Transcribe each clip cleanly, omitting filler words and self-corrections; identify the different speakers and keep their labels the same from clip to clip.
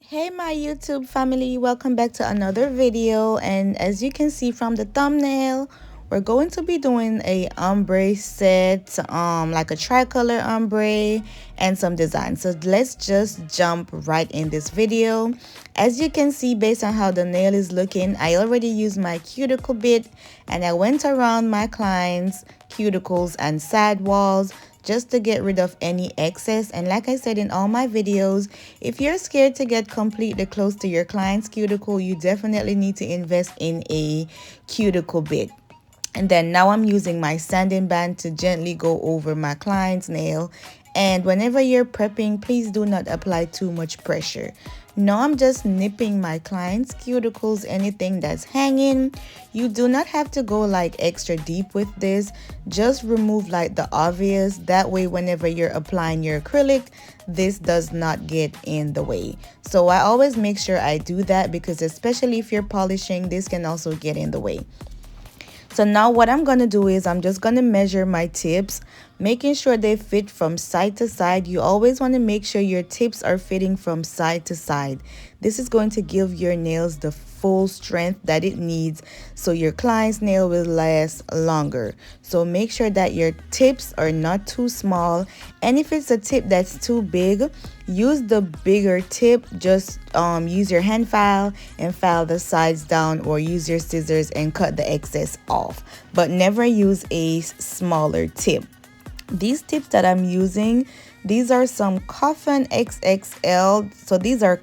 Speaker 1: Hey my YouTube family, welcome back to another video. And as you can see from the thumbnail, we're going to be doing a ombre set, like a tricolor ombre and some design. So let's just jump right in this video. As you can see, based on how the nail is looking, I already used my cuticle bit and I went around my client's cuticles and side walls just to get rid of any excess. And like I said in all my videos, if you're scared to get completely close to your client's cuticle, you definitely need to invest in a cuticle bit. And then now I'm using my sanding band to gently go over my client's nail. And whenever you're prepping, please do not apply too much pressure. Now I'm just nipping my client's cuticles, anything that's hanging. You do not have to go like extra deep with this. Just remove like the obvious. That way whenever you're applying your acrylic, this does not get in the way. So I always make sure I do that because especially if you're polishing, this can also get in the way. So now what I'm going to do is I'm just going to measure my tips, making sure they fit from side to side. You always want to make sure your tips are fitting from side to side. This is going to give your nails the full strength that it needs so your client's nail will last longer. So make sure that your tips are not too small, and if it's a tip that's too big, use the bigger tip. Just use your hand file and file the sides down, or use your scissors and cut the excess off, but never use a smaller tip. These tips that I'm using, these are some Coffin XXL. So these are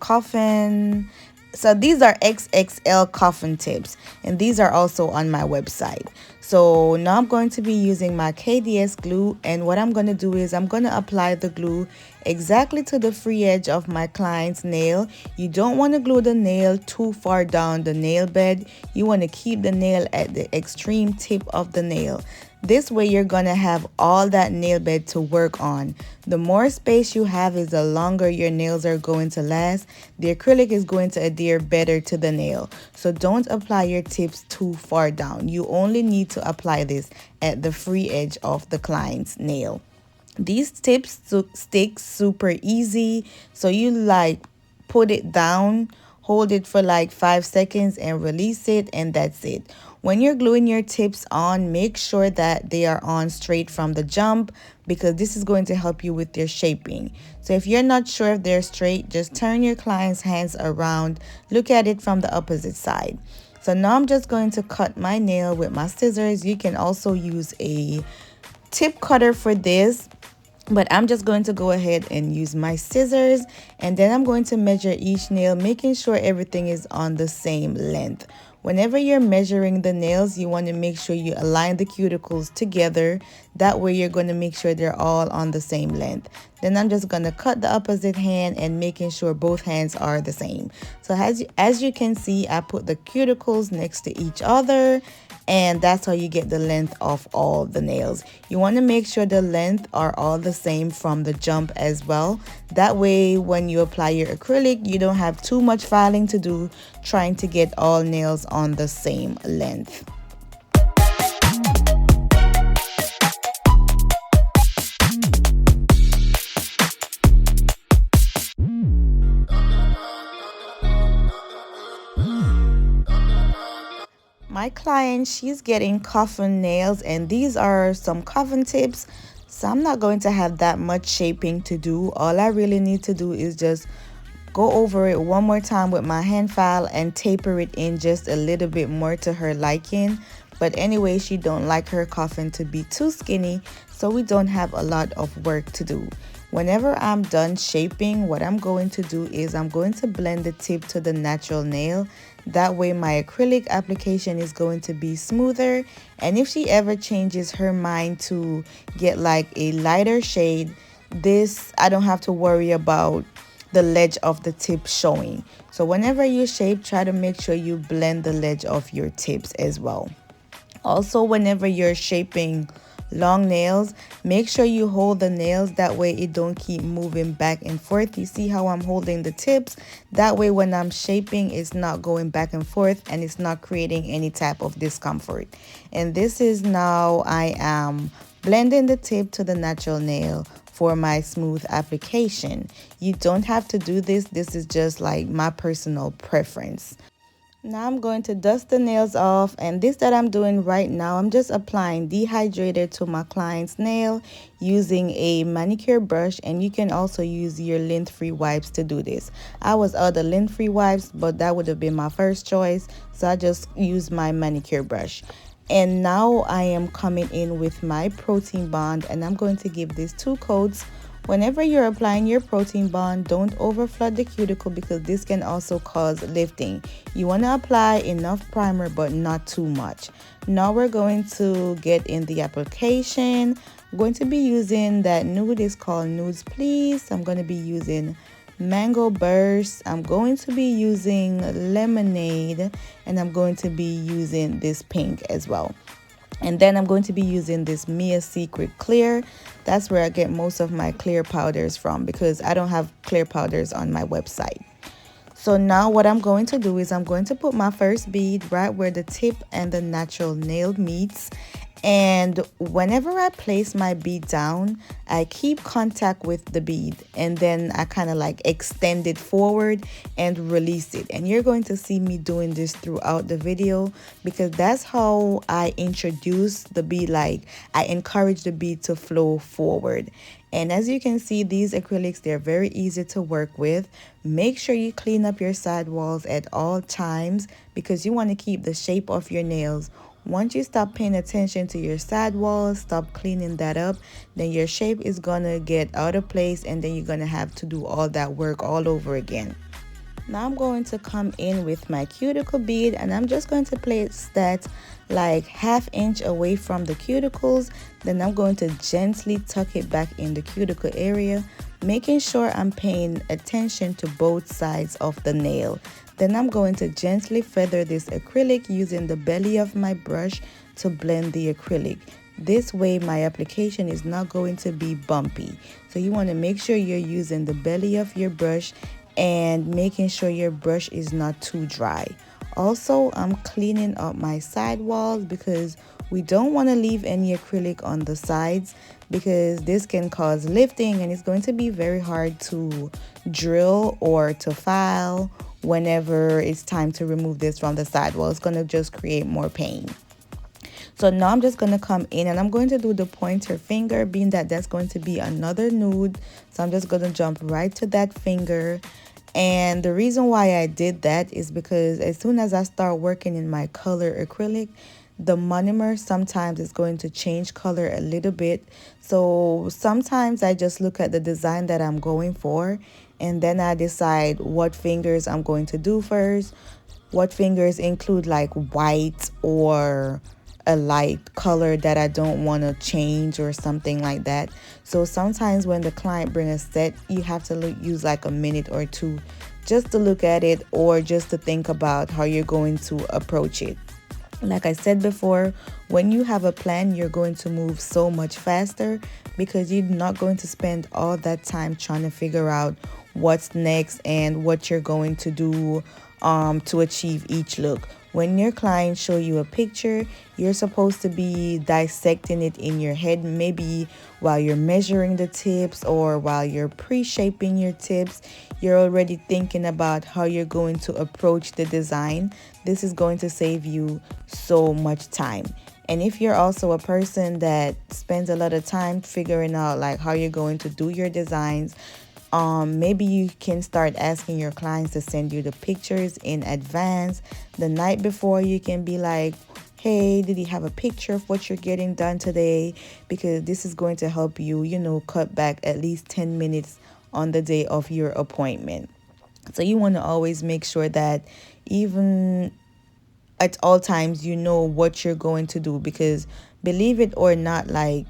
Speaker 1: XXL Coffin tips, and these are also on my website. So now I'm going to be using my KDS glue, and what I'm going to do is I'm going to apply the glue exactly to the free edge of my client's nail. You don't want to glue the nail too far down the nail bed. You want to keep the nail at the extreme tip of the nail. This way you're going to have all that nail bed to work on. The more space you have is the longer your nails are going to last. The acrylic is going to adhere better to the nail. So don't apply your tips too far down. You only need to apply this at the free edge of the client's nail. These tips stick super easy. So you like put it down, hold it for like 5 seconds and release it, and that's it. When you're gluing your tips on, make sure that they are on straight from the jump, because this is going to help you with your shaping. So if you're not sure if they're straight, just turn your client's hands around, look at it from the opposite side. So now I'm just going to cut my nail with my scissors. You can also use a tip cutter for this, but I'm just going to go ahead and use my scissors, and then I'm going to measure each nail, making sure everything is on the same length. Whenever you're measuring the nails, you want to make sure you align the cuticles together. That way you're going to make sure they're all on the same length. Then I'm just going to cut the opposite hand and making sure both hands are the same. So as you can see, I put the cuticles next to each other, and that's how you get the length of all the nails. You want to make sure the length are all the same from the jump as well. That way when you apply your acrylic, you don't have too much filing to do trying to get all nails on the same length. My client, she's getting Coffin nails, and these are some Coffin tips. So I'm not going to have that much shaping to do. All I really need to do is just go over it one more time with my hand file and taper it in just a little bit more to her liking. But anyway, she don't like her Coffin to be too skinny, so we don't have a lot of work to do. Whenever I'm done shaping, what I'm going to do is I'm going to blend the tip to the natural nail. That way my acrylic application is going to be smoother, and if she ever changes her mind to get like a lighter shade, this I don't have to worry about the ledge of the tip showing. So whenever you shape, try to make sure you blend the ledge of your tips as well. Also, whenever you're shaping long nails, make sure you hold the nails. That way it don't keep moving back and forth. You see how I'm holding the tips? That way when I'm shaping, it's not going back and forth and it's not creating any type of discomfort. And this is now I am blending the tip to the natural nail for my smooth application. You don't have to do this. This is just like my personal preference. Now I'm going to dust the nails off, and this that I'm doing right now, I'm just applying dehydrator to my client's nail using a manicure brush, and you can also use your lint-free wipes to do this. I was out of lint-free wipes, but that would have been my first choice, so I just used my manicure brush. And now I am coming in with my protein bond, and I'm going to give this 2 coats. Whenever you're applying your protein bond, don't overflood the cuticle because this can also cause lifting. You want to apply enough primer but not too much. Now we're going to get in the application. I'm going to be using that nude. Is called Nudes Please. I'm going to be using Mango Burst. I'm going to be using Lemonade, and I'm going to be using this pink as well. And then I'm going to be using this Mia Secret Clear. That's where I get most of my clear powders from because I don't have clear powders on my website. So now what I'm going to do is I'm going to put my first bead right where the tip and the natural nail meets. And whenever I place my bead down, I keep contact with the bead, and then I kind of like extend it forward and release it. And you're going to see me doing this throughout the video because that's how I introduce the bead. Like, I encourage the bead to flow forward. And as you can see, these acrylics, they're very easy to work with. Make sure you clean up your side walls at all times because you want to keep the shape of your nails. Once you stop paying attention to your side walls, stop cleaning that up, then your shape is gonna get out of place, and then you're gonna have to do all that work all over again. Now I'm going to come in with my cuticle bead, and I'm just going to place that like 1/2 inch away from the cuticles. Then I'm going to gently tuck it back in the cuticle area, making sure I'm paying attention to both sides of the nail. Then I'm going to gently feather this acrylic using the belly of my brush to blend the acrylic. This way my application is not going to be bumpy. So you want to make sure you're using the belly of your brush and making sure your brush is not too dry. Also, I'm cleaning up my side walls because we don't want to leave any acrylic on the sides because this can cause lifting, and it's going to be very hard to drill or to file whenever it's time to remove this from the side wall. It's going to just create more pain. So now I'm just going to come in and I'm going to do the pointer finger, being that that's going to be another nude. So I'm just going to jump right to that finger. And the reason why I did that is because as soon as I start working in my color acrylic, the monomer sometimes is going to change color a little bit. So sometimes I just look at the design that I'm going for, and then I decide what fingers I'm going to do first. What fingers include like white or a light color that I don't want to change or something like that. So sometimes when the client brings a set, you have to use like a minute or two just to look at it or just to think about how you're going to approach it. Like I said before, when you have a plan, you're going to move so much faster because you're not going to spend all that time trying to figure out what's next and what you're going to do to achieve each look. When your clients show you a picture, you're supposed to be dissecting it in your head, maybe while you're measuring the tips or while you're pre-shaping your tips. You're already thinking about how you're going to approach the design. This is going to save you so much time. And if you're also a person that spends a lot of time figuring out like how you're going to do your designs, maybe you can start asking your clients to send you the pictures in advance. The night before, you can be like, hey, did you have a picture of what you're getting done today? Because this is going to help you, you know, cut back at least 10 minutes on the day of your appointment. So you want to always make sure that even at all times, you know what you're going to do, because believe it or not, like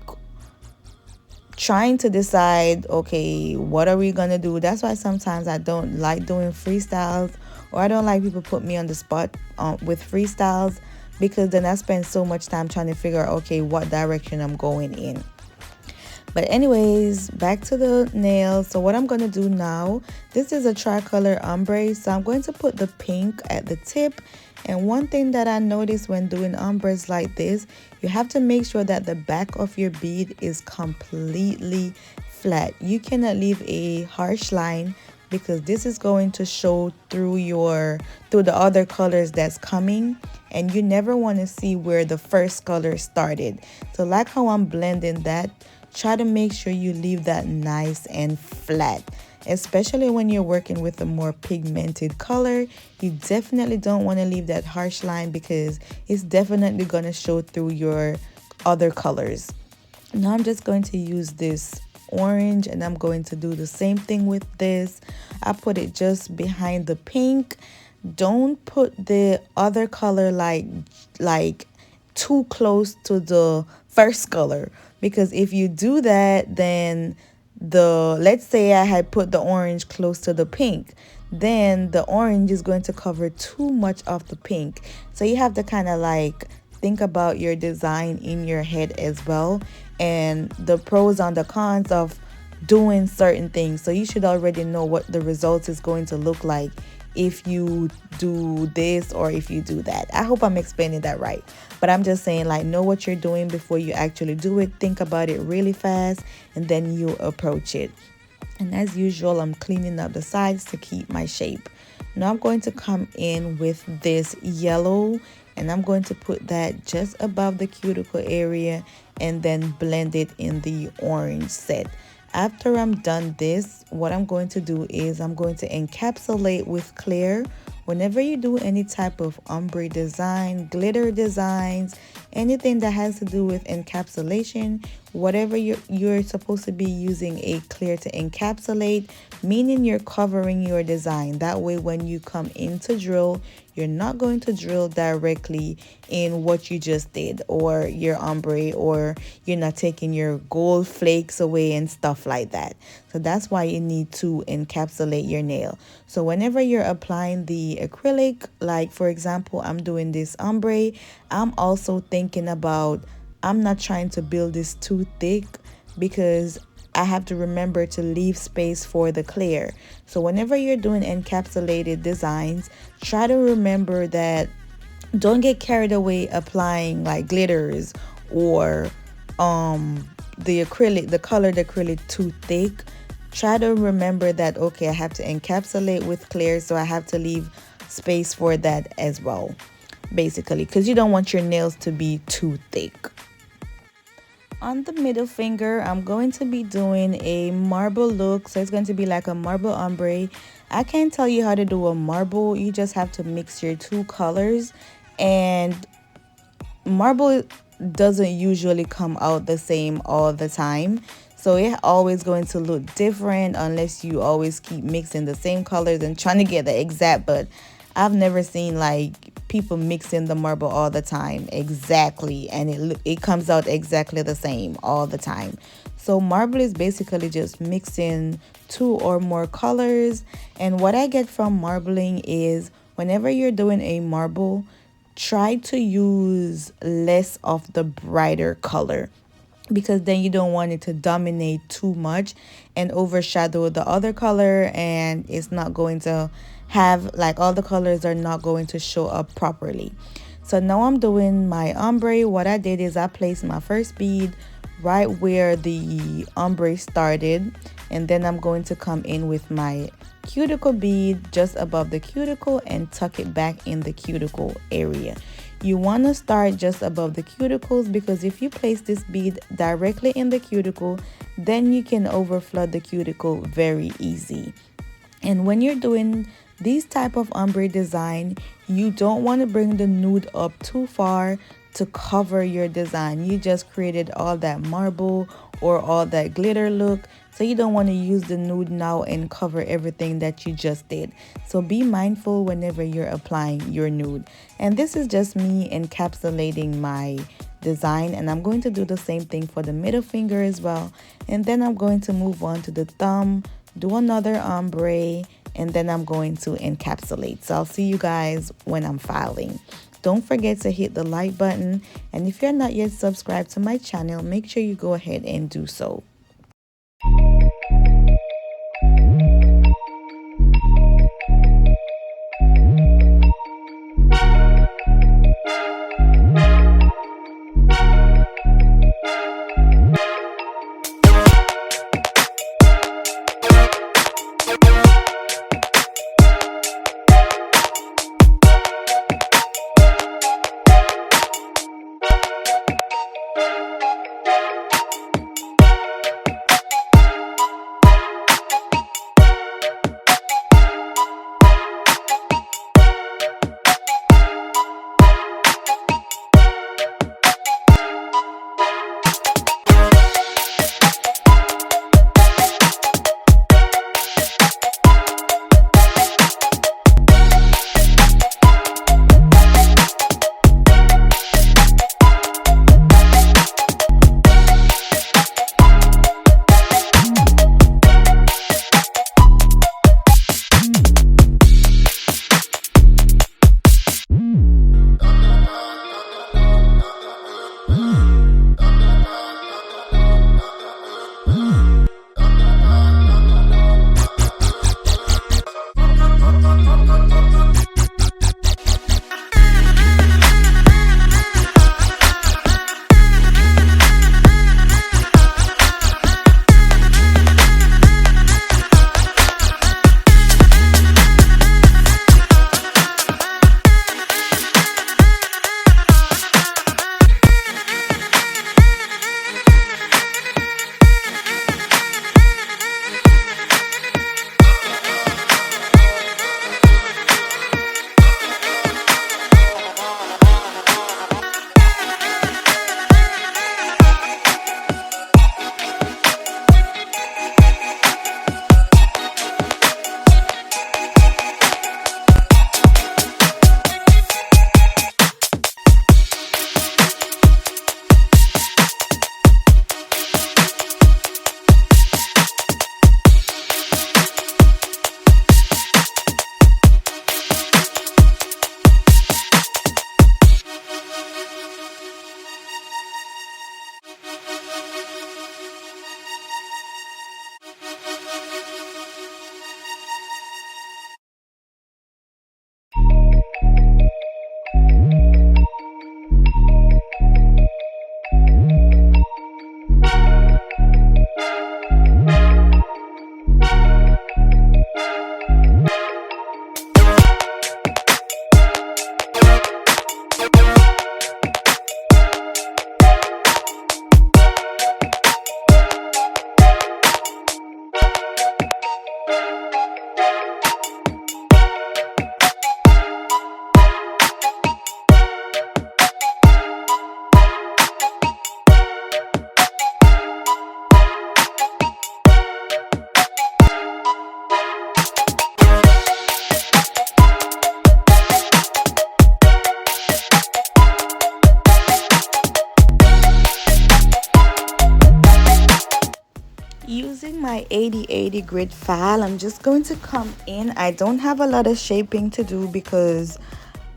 Speaker 1: trying to decide, okay, what are we gonna do? That's why sometimes I don't like doing freestyles, or I don't like people put me on the spot with freestyles, because then I spend so much time trying to figure out, okay, what direction I'm going in. But anyways, back to the nails. So what I'm going to do now, this is a 3color ombre. So I'm going to put the pink at the tip. And one thing that I noticed when doing ombres like this, you have to make sure that the back of your bead is completely flat. You cannot leave a harsh line because this is going to show through the other colors that's coming, and you never want to see where the first color started. So like how I'm blending that, try to make sure you leave that nice and flat. Especially when you're working with a more pigmented color, you definitely don't want to leave that harsh line because it's definitely going to show through your other colors. Now I'm just going to use this orange and I'm going to do the same thing with this. I put it just behind the pink. Don't put the other color like too close to the first color, because if you do that, then let's say I had put the orange close to the pink, then the orange is going to cover too much of the pink. So you have to kind of like think about your design in your head as well, and the pros and the cons of doing certain things. So you should already know what the results is going to look like if you do this or if you do that. I hope I'm explaining that right, but I'm just saying, like, know what you're doing before you actually do it. Think about it really fast and then you approach it. And as usual, I'm cleaning up the sides to keep my shape. Now I'm going to come in with this yellow and I'm going to put that just above the cuticle area and then blend it in the orange set. After I'm done this, what I'm going to do is I'm going to encapsulate with clear. Whenever you do any type of ombre design, glitter designs, anything that has to do with encapsulation, whatever you're supposed to be using a clear to encapsulate, meaning you're covering your design. That way when you come in to drill, you're not going to drill directly in what you just did or your ombre, or you're not taking your gold flakes away and stuff like that. So that's why you need to encapsulate your nail. So whenever you're applying the acrylic, like for example, I'm doing this ombre, I'm also thinking about, I'm not trying to build this too thick because I have to remember to leave space for the clear. So whenever you're doing encapsulated designs, try to remember that don't get carried away applying like glitters or the colored acrylic too thick. Try to remember that, okay, I have to encapsulate with clear, so I have to leave space for that as well, basically, because you don't want your nails to be too thick. On the middle finger, I'm going to be doing a marble look. So it's going to be like a marble ombre. I can't tell you how to do a marble. You just have to mix your two colors. And marble doesn't usually come out the same all the time. So it's always going to look different unless you always keep mixing the same colors and trying to get the exact. But I've never seen like people mixing the marble all the time exactly, and it comes out exactly the same all the time. So marble is basically just mixing two or more colors. And what I get from marbling is whenever you're doing a marble, try to use less of the brighter color, because then you don't want it to dominate too much and overshadow the other color, and it's not going to have, like, all the colors are not going to show up properly. So now I'm doing my ombre. What I did is I placed my first bead right where the ombre started, and then I'm going to come in with my cuticle bead just above the cuticle and tuck it back in the cuticle area. You want to start just above the cuticles, because if you place this bead directly in the cuticle, then you can overflood the cuticle very easy. And when you're doing these type of ombre design, you don't want to bring the nude up too far to cover your design. You just created all that marble or all that glitter look, so you don't want to use the nude now and cover everything that you just did. So be mindful whenever you're applying your nude. And this is just me encapsulating my design, and I'm going to do the same thing for the middle finger as well. And then I'm going to move on to the thumb, do another ombre, and then I'm going to encapsulate. So I'll see you guys when I'm filing. Don't forget to hit the like button, and if you're not yet subscribed to my channel, make sure you go ahead and do so. my 80/80 grit file, I'm just going to come in. I don't have a lot of shaping to do because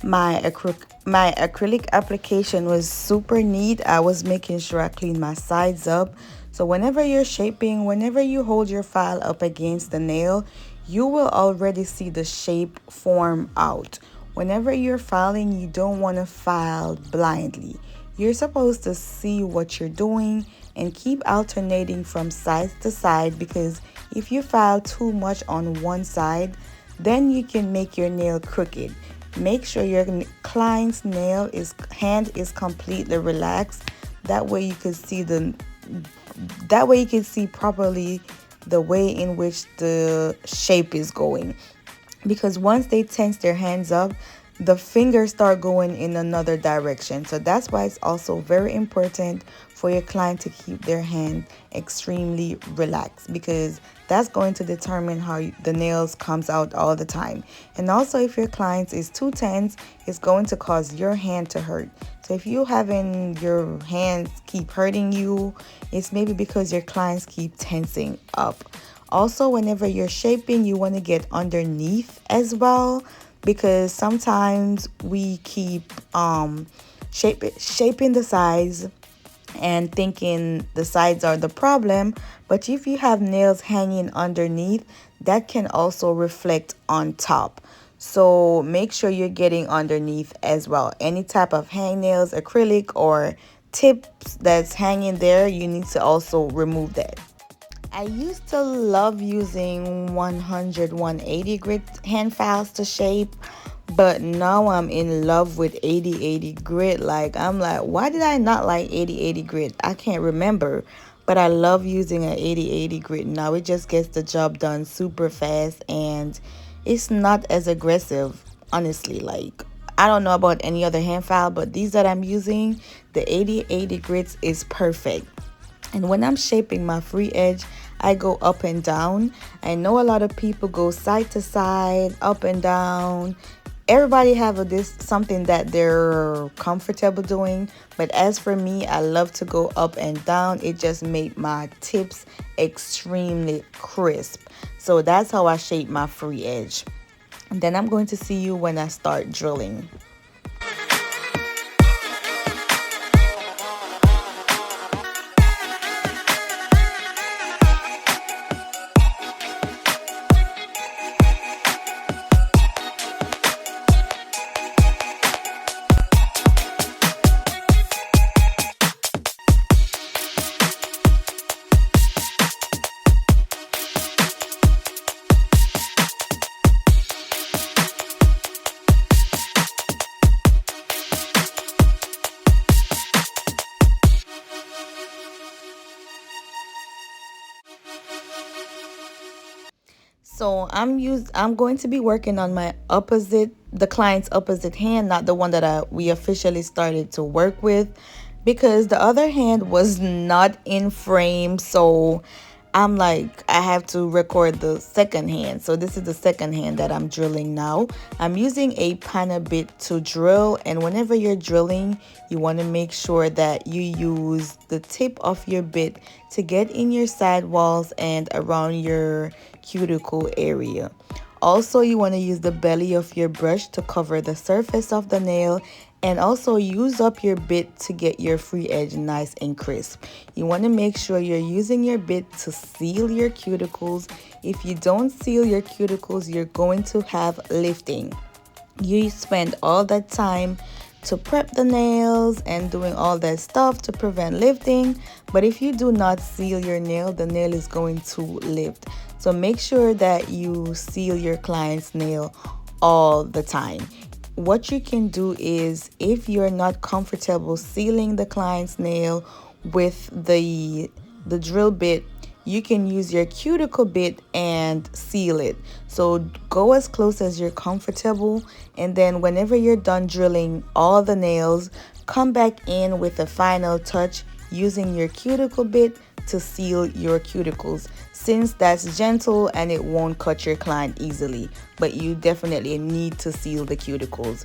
Speaker 1: my acrylic application was super neat. I was making sure I cleaned my sides up. So whenever you're shaping, whenever you hold your file up against the nail, you will already see the shape form out. Whenever you're filing, you don't want to file blindly. You're supposed to see what you're doing and keep alternating from side to side, because if you file too much on one side, then you can make your nail crooked. Make sure your client's hand is completely relaxed. That way you can see properly the way in which the shape is going. Because once they tense their hands up, the fingers start going in another direction. So that's why it's also very important for your client to keep their hand extremely relaxed, because that's going to determine how the nails comes out all the time. And also, if your client is too tense, it's going to cause your hand to hurt. So if you having your hands keep hurting you, it's maybe because your clients keep tensing up. Also, whenever you're shaping, you want to get underneath as well, because sometimes we keep shaping the sides and thinking the sides are the problem. But if you have nails hanging underneath, that can also reflect on top. So make sure you're getting underneath as well. Any type of hangnails, acrylic or tips that's hanging there, you need to also remove that. I used to love using 100/180 grit hand files to shape, but now I'm in love with 80/80 grit. I'm like, why did I not like 80/80 grit? I can't remember, but I love using an 80/80 grit now. It just gets the job done super fast, and it's not as aggressive, honestly. I don't know about any other hand file, but these that I'm using, the 80/80 grits is perfect. And when I'm shaping my free edge, I go up and down. I know a lot of people go side to side, up and down. Everybody have something that they're comfortable doing. But as for me, I love to go up and down. It just made my tips extremely crisp. So that's how I shape my free edge. And then I'm going to see you when I start drilling. So I'm going to be working on the client's opposite hand, not the one that we officially started to work with, because the other hand was not in frame. So I'm like, I have to record the second hand. So this is the second hand that I'm drilling now. I'm using a panel bit to drill, and whenever you're drilling, you want to make sure that you use the tip of your bit to get in your side walls and around your cuticle area. Also, you want to use the belly of your brush to cover the surface of the nail, and also use up your bit to get your free edge nice and crisp. You want to make sure you're using your bit to seal your cuticles. If you don't seal your cuticles, you're going to have lifting. You spend all that time to prep the nails and doing all that stuff to prevent lifting, but if you do not seal your nail, the nail is going to lift. So make sure that you seal your client's nail all the time. What you can do is, if you're not comfortable sealing the client's nail with the drill bit, you can use your cuticle bit and seal it. So go as close as you're comfortable, and then whenever you're done drilling all the nails, come back in with a final touch using your cuticle bit to seal your cuticles, since that's gentle and it won't cut your client easily, but you definitely need to seal the cuticles.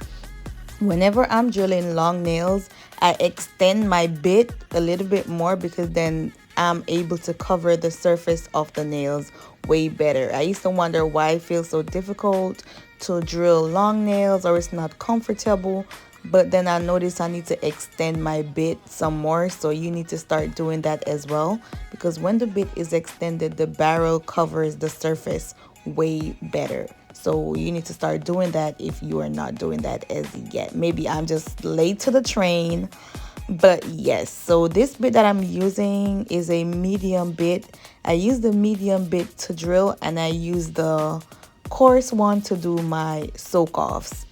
Speaker 1: Whenever I'm drilling long nails, I extend my bit a little bit more, because then I'm able to cover the surface of the nails way better. I used to wonder why it feels so difficult to drill long nails or it's not comfortable, but then I noticed I need to extend my bit some more, so you need to start doing that as well, because when the bit is extended, the barrel covers the surface way better. So you need to start doing that if you are not doing that as yet. Maybe I'm just late to the train, but yes. So this bit that I'm using is a medium bit. I use the medium bit to drill, and I use the coarse one to do my soak offs.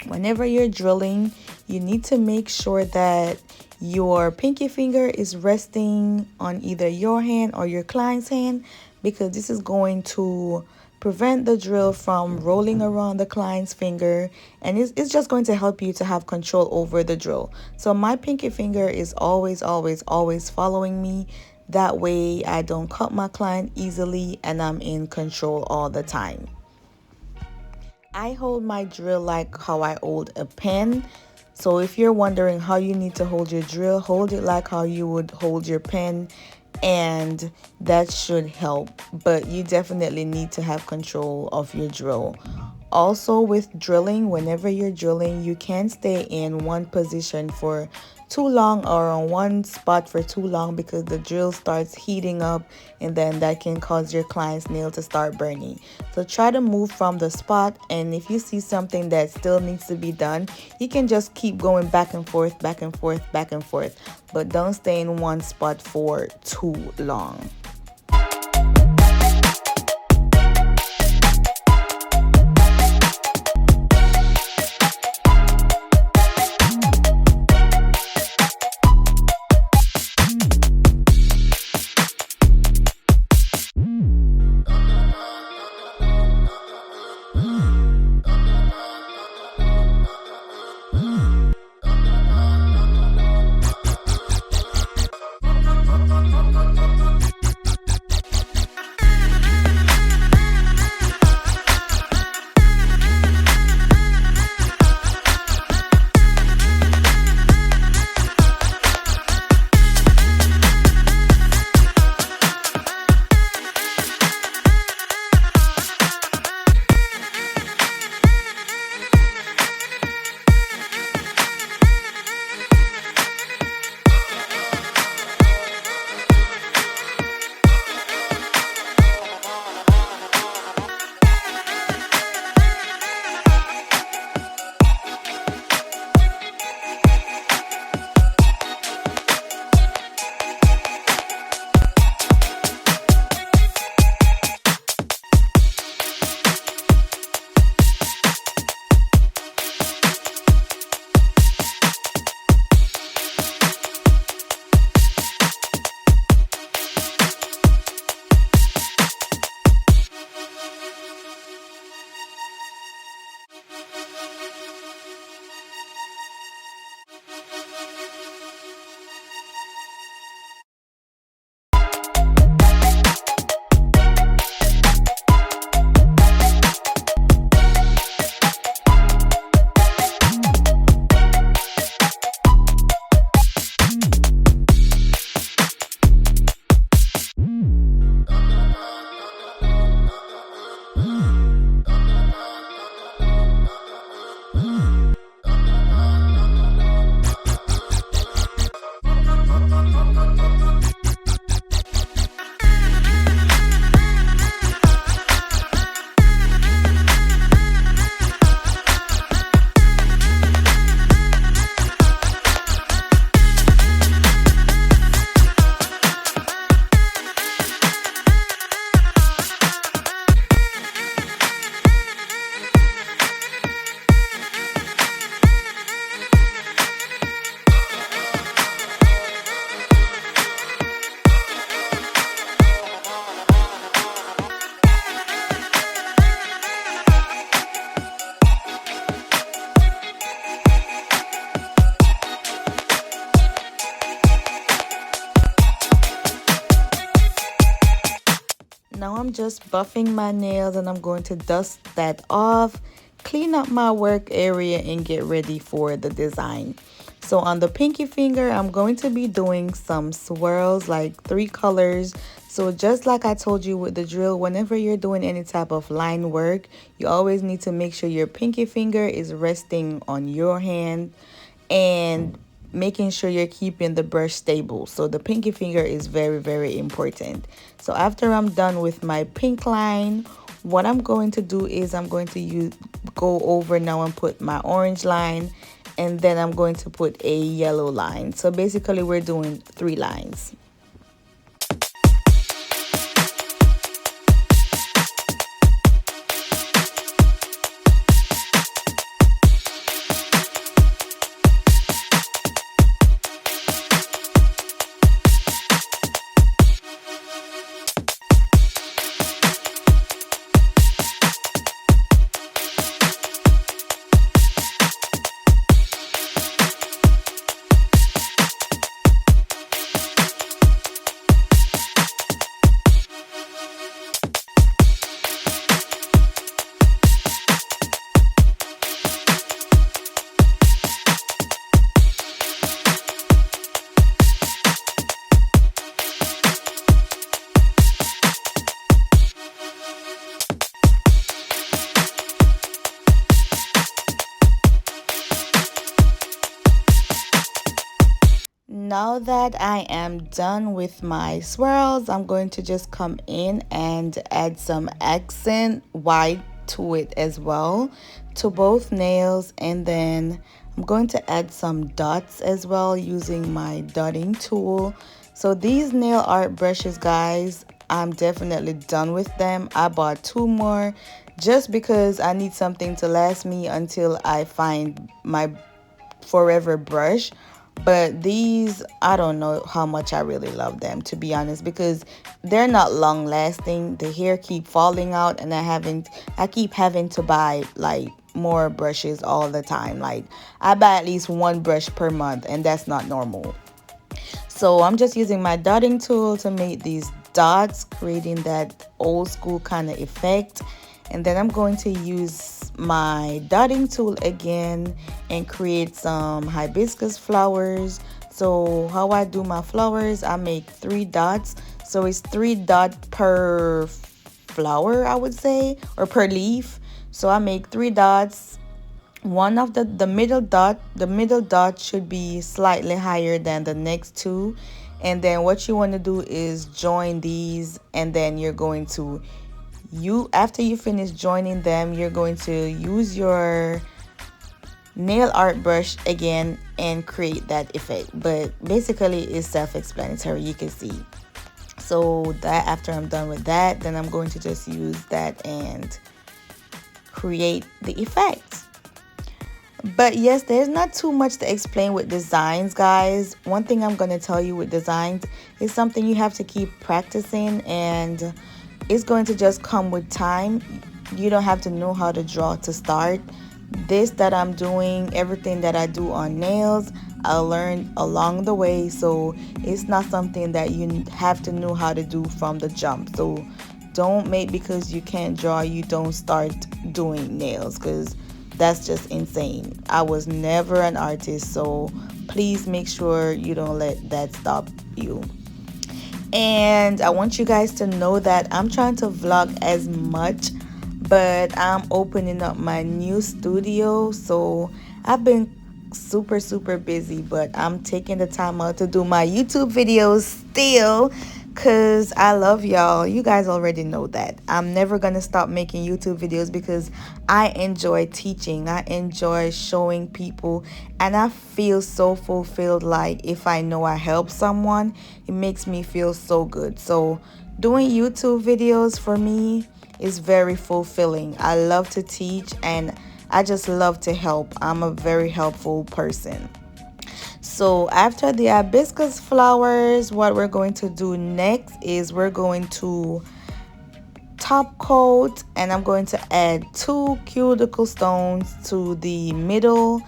Speaker 1: Whenever you're drilling, you need to make sure that your pinky finger is resting on either your hand or your client's hand, because this is going to prevent the drill from rolling around the client's finger, and it's just going to help you to have control over the drill. So my pinky finger is always following me. That way I don't cut my client easily and I'm in control all the time. I hold my drill like how I hold a pen. So if you're wondering how you need to hold your drill, hold it like how you would hold your pen, and that should help. But you definitely need to have control of your drill. Also, with drilling, whenever you're drilling, you can't stay in one position for too long or on one spot for too long, because the drill starts heating up and then that can cause your client's nail to start burning. So try to move from the spot, and if you see something that still needs to be done, you can just keep going back and forth, back and forth, back and forth, but don't stay in one spot for too long. Now I'm just buffing my nails and I'm going to dust that off, clean up my work area, and get ready for the design. So on the pinky finger, I'm going to be doing some swirls, like 3 colors. So just like I told you with the drill, whenever you're doing any type of line work, you always need to make sure your pinky finger is resting on your hand and making sure you're keeping the brush stable. So the pinky finger is very, very important. So after I'm done with my pink line, what I'm going to do is I'm going to go over now and put my orange line, and then I'm going to put a yellow line. So basically we're doing 3 lines. Now that I am done with my swirls, I'm going to just come in and add some accent white to it as well, to both nails, and then I'm going to add some dots as well using my dotting tool. So these nail art brushes, guys, I'm definitely done with them. I bought 2 more just because I need something to last me until I find my forever brush. But these, I don't know how much I really love them, to be honest, because they're not long lasting. The hair keep falling out, and I keep having to buy like more brushes all the time. Like I buy at least 1 brush per month, and that's not normal. So I'm just using my dotting tool to make these dots, creating that old school kind of effect. And then I'm going to use my dotting tool again and create some hibiscus flowers. So how I do my flowers, I make 3 dots. So it's 3 dots per flower, I would say, or per leaf. So I make 3 dots. One of the middle dot should be slightly higher than the next 2. And then what you want to do is join these, and then you're going to after you finish joining them, you're going to use your nail art brush again and create that effect. But basically it's self-explanatory, you can see. So that after I'm done with that, then I'm going to just use that and create the effect. But yes, there's not too much to explain with designs, guys. One thing I'm going to tell you with designs is something you have to keep practicing, and it's going to just come with time. You don't have to know how to draw to start. This that I'm doing, everything that I do on nails, I learned along the way. So it's not something that you have to know how to do from the jump. So don't make because you can't draw, you don't start doing nails, because that's just insane. I was never an artist, so please make sure you don't let that stop you. And I want you guys to know that I'm trying to vlog as much, but I'm opening up my new studio. So I've been super busy, but I'm taking the time out to do my YouTube videos still, because I love y'all. You guys already know that. I'm never going to stop making YouTube videos because I enjoy teaching. I enjoy showing people, and I feel so fulfilled. Like if I know I help someone, it makes me feel so good. So doing YouTube videos for me is very fulfilling. I love to teach, and I just love to help. I'm a very helpful person. So after the hibiscus flowers, what we're going to do next is we're going to top coat, and I'm going to add 2 cuticle stones to the middle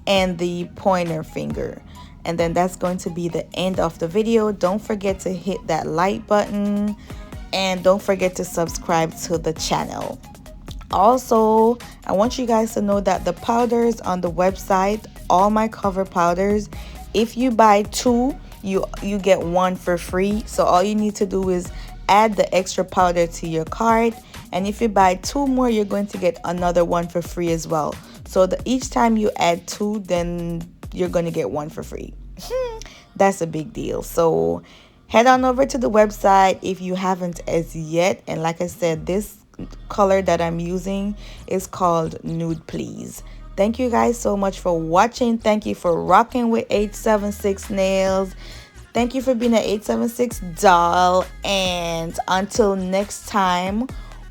Speaker 1: and the pointer finger. And then that's going to be the end of the video. Don't forget to hit that like button, and don't forget to subscribe to the channel. Also, I want you guys to know that the powders on the website all my cover powders. If you buy 2, you get 1 for free. So all you need to do is add the extra powder to your cart, and if you buy 2 more, you're going to get another 1 for free as well. So each time you add 2, then you're going to get 1 for free. That's a big deal. So head on over to the website if you haven't as yet. And like I said, this color that I'm using is called Nude Please. Thank you guys so much for watching. Thank you for rocking with 876 Nails. Thank you for being an 876 doll. And until next time,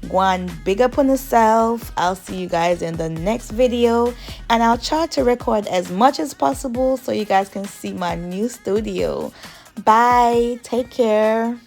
Speaker 1: one big up on yourself. I'll see you guys in the next video, and I'll try to record as much as possible so you guys can see my new studio. Bye. Take care.